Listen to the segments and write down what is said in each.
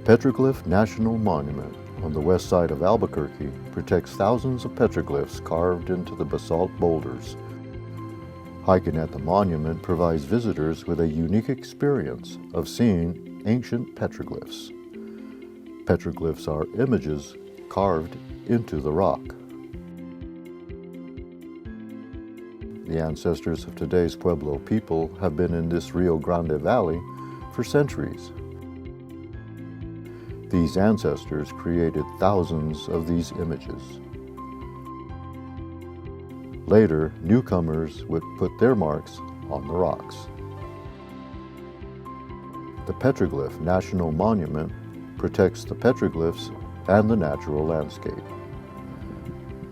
Petroglyph National Monument on the west side of Albuquerque protects thousands of petroglyphs carved into the basalt boulders. Hiking at the monument provides visitors with a unique experience of seeing ancient petroglyphs. Petroglyphs are images carved into the rock. The ancestors of today's Pueblo people have been in this Rio Grande Valley for centuries. These ancestors created thousands of these images. Later, newcomers would put their marks on the rocks. The Petroglyph National Monument protects the petroglyphs and the natural landscape.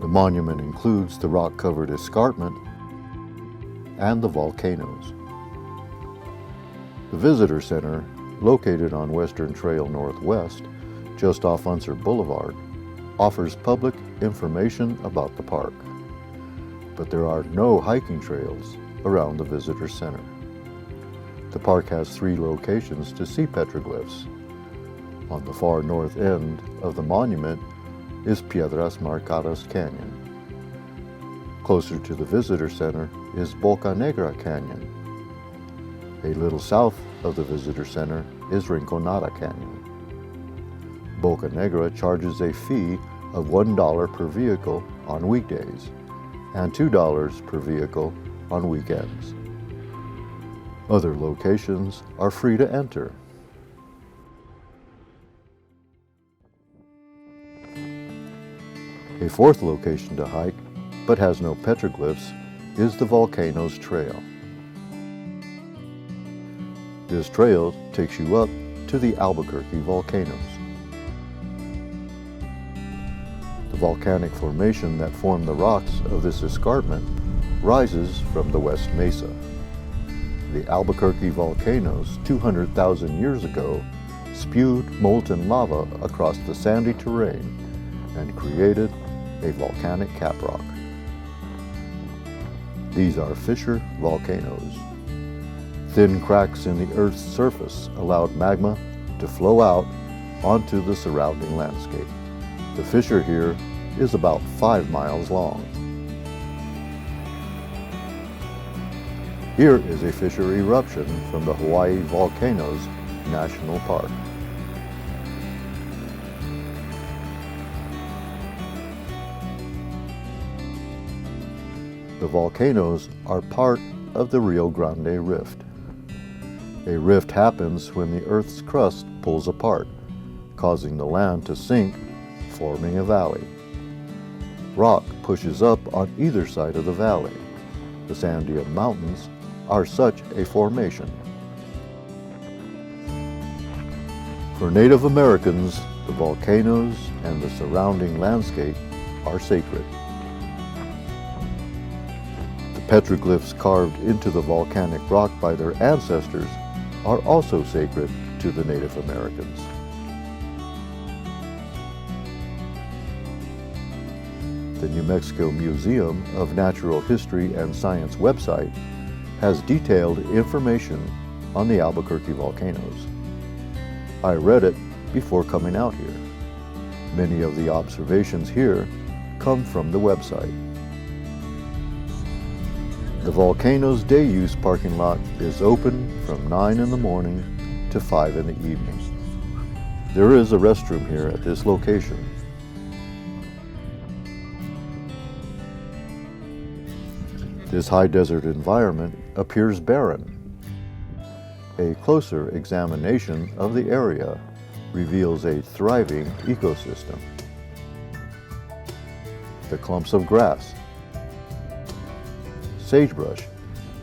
The monument includes the rock-covered escarpment and the volcanoes. The Visitor Center, located on Western Trail Northwest, just off Unser Boulevard, offers public information about the park. But there are no hiking trails around the Visitor Center. The park has 3 locations to see petroglyphs. On the far north end of the monument is Piedras Marcadas Canyon. Closer to the Visitor Center is Boca Negra Canyon. A little south of the Visitor Center is Rinconada Canyon. Boca Negra charges a fee of $1 per vehicle on weekdays and $2 per vehicle on weekends. Other locations are free to enter. A 4th location to hike, but has no petroglyphs, is the Volcanoes Trail. This trail takes you up to the Albuquerque volcanoes. The volcanic formation that formed the rocks of this escarpment rises from the West Mesa. The Albuquerque volcanoes 200,000 years ago spewed molten lava across the sandy terrain and created a volcanic caprock. These are fissure volcanoes. Thin cracks in the Earth's surface allowed magma to flow out onto the surrounding landscape. The fissure here is about 5 miles long. Here is a fissure eruption from the Hawaii Volcanoes National Park. The volcanoes are part of the Rio Grande Rift. A rift happens when the Earth's crust pulls apart, causing the land to sink, forming a valley. Rock pushes up on either side of the valley. The Sandian Mountains are such a formation. For Native Americans, the volcanoes and the surrounding landscape are sacred. The petroglyphs carved into the volcanic rock by their ancestors are also sacred to the Native Americans. The New Mexico Museum of Natural History and Science website has detailed information on the Albuquerque volcanoes. I read it before coming out here. Many of the observations here come from the website. The volcano's day-use parking lot is open from 9 in the morning to 5 in the evening. There is a restroom here at this location. This high desert environment appears barren. A closer examination of the area reveals a thriving ecosystem. The clumps of grass, sagebrush,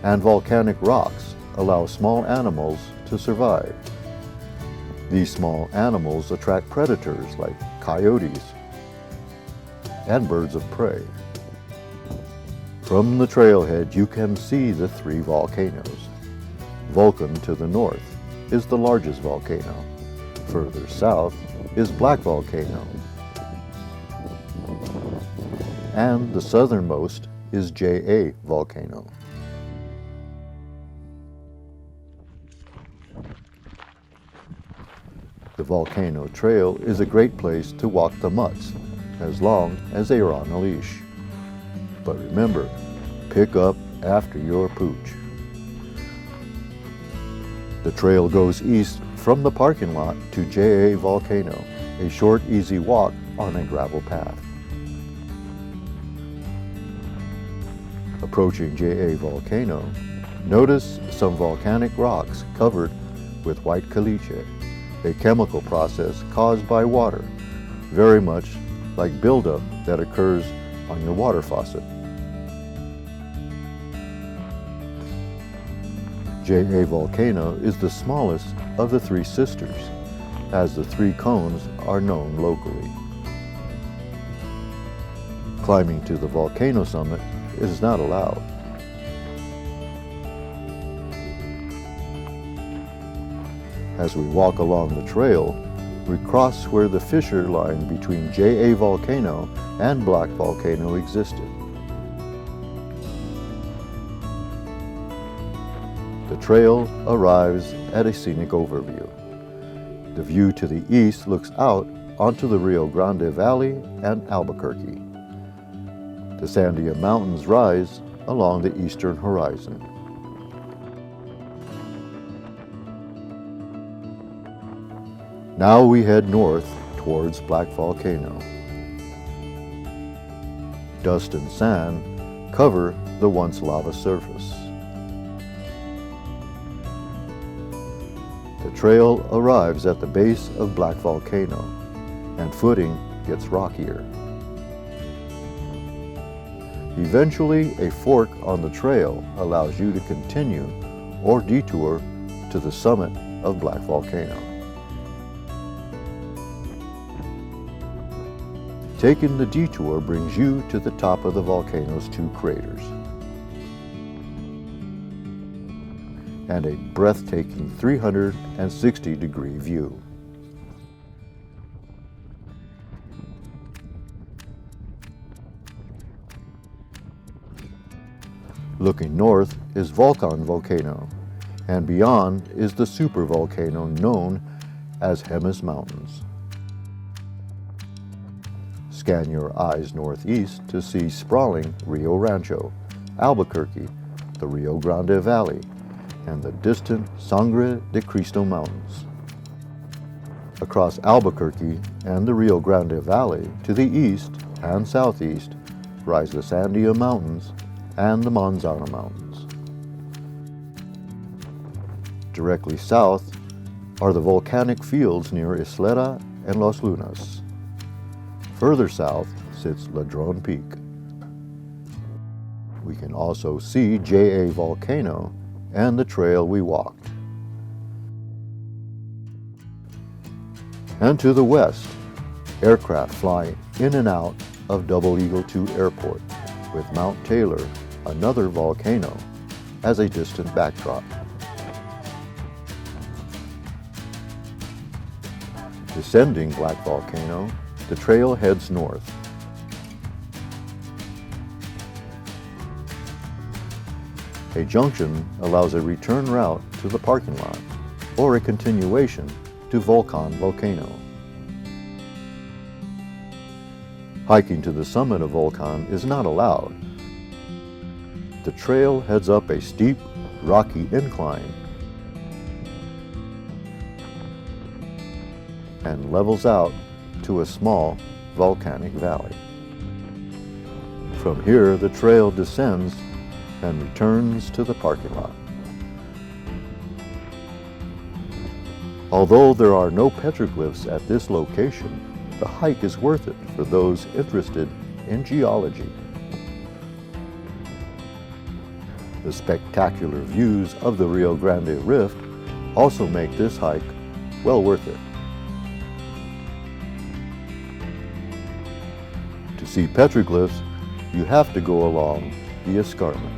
and volcanic rocks allow small animals to survive. These small animals attract predators like coyotes and birds of prey. From the trailhead, you can see the 3 volcanoes. Vulcan to the north is the largest volcano. Further south is Black Volcano. And the southernmost is J.A. Volcano. The volcano trail is a great place to walk the mutts, as long as they are on a leash. But remember, pick up after your pooch. The trail goes east from the parking lot to JA Volcano, a short, easy walk on a gravel path. Approaching JA Volcano, notice some volcanic rocks covered with white caliche, a chemical process caused by water, very much like buildup that occurs on your water faucet. JA Volcano is the smallest of the three sisters, as the three cones are known locally. Climbing to the volcano summit is not allowed. As we walk along the trail, we cross where the fissure line between JA Volcano and Black Volcano existed. The trail arrives at a scenic overview. The view to the east looks out onto the Rio Grande Valley and Albuquerque. The Sandia Mountains rise along the eastern horizon. Now we head north towards Black Volcano. Dust and sand cover the once lava surface. The trail arrives at the base of Black Volcano, and footing gets rockier. Eventually, a fork on the trail allows you to continue or detour to the summit of Black Volcano. Taking the detour brings you to the top of the volcano's two craters, and a breathtaking 360-degree view. Looking north is Rincon Volcano, and beyond is the supervolcano known as Jemez Mountains. Scan your eyes northeast to see sprawling Rio Rancho, Albuquerque, the Rio Grande Valley, and the distant Sangre de Cristo Mountains. Across Albuquerque and the Rio Grande Valley to the east and southeast rise the Sandia Mountains and the Manzana Mountains. Directly south are the volcanic fields near Isleta and Los Lunas. Further south sits Ladrón Peak. We can also see JA Volcano and the trail we walked. And to the west, aircraft fly in and out of Double Eagle II Airport, with Mount Taylor, another volcano, as a distant backdrop. Descending Black Volcano, the trail heads north. A junction allows a return route to the parking lot, or a continuation to Rincon Volcano. Hiking to the summit of Rincon is not allowed. The trail heads up a steep, rocky incline and levels out to a small volcanic valley. From here, the trail descends and returns to the parking lot. Although there are no petroglyphs at this location, the hike is worth it for those interested in geology. The spectacular views of the Rio Grande Rift also make this hike well worth it. To see petroglyphs, you have to go along the escarpment.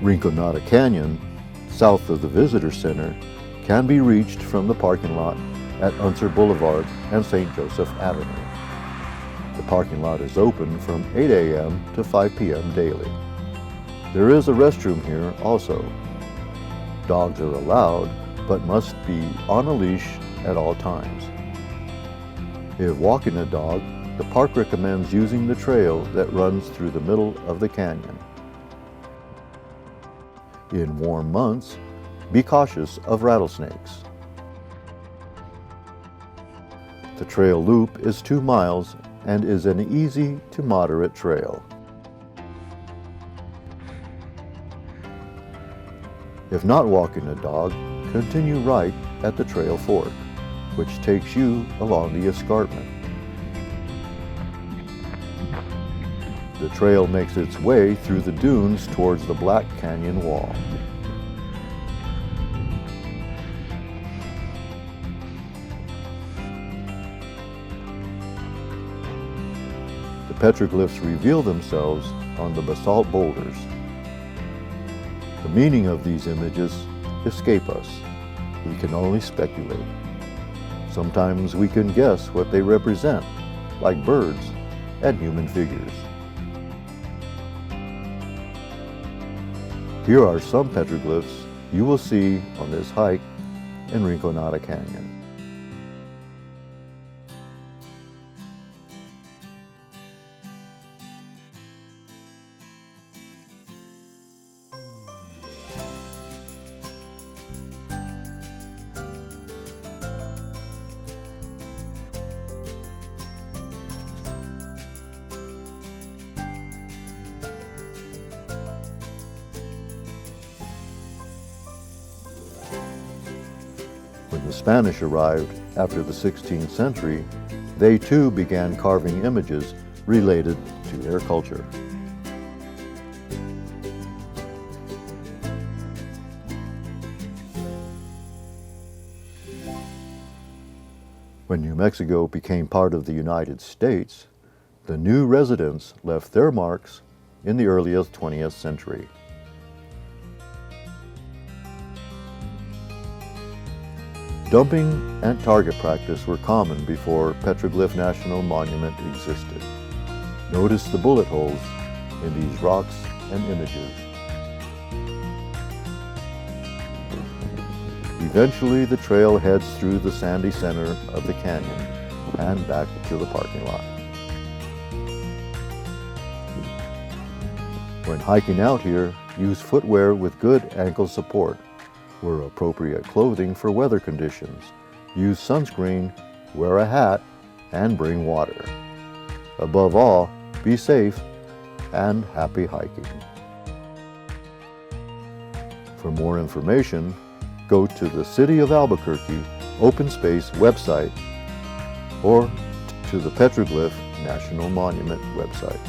Rinconada Canyon, south of the Visitor Center, can be reached from the parking lot at Unser Boulevard and St. Joseph Avenue. The parking lot is open from 8 a.m. to 5 p.m. daily. There is a restroom here also. Dogs are allowed, but must be on a leash at all times. If walking a dog, the park recommends using the trail that runs through the middle of the canyon. In warm months, be cautious of rattlesnakes. The trail loop is 2 miles and is an easy to moderate trail. If not walking a dog, continue right at the trail fork, which takes you along the escarpment. The trail makes its way through the dunes towards the Black Canyon wall. The petroglyphs reveal themselves on the basalt boulders. The meaning of these images escape us. We can only speculate. Sometimes we can guess what they represent, like birds and human figures. Here are some petroglyphs you will see on this hike in Rincon Canyon. When the Spanish arrived after the 16th century, they too began carving images related to their culture. When New Mexico became part of the United States, the new residents left their marks in the earliest 20th century. Dumping and target practice were common before Petroglyph National Monument existed. Notice the bullet holes in these rocks and images. Eventually, the trail heads through the sandy center of the canyon and back to the parking lot. When hiking out here, use footwear with good ankle support. Wear appropriate clothing for weather conditions. Use sunscreen, wear a hat, and bring water. Above all, be safe and happy hiking. For more information, go to the City of Albuquerque Open Space website or to the Petroglyph National Monument website.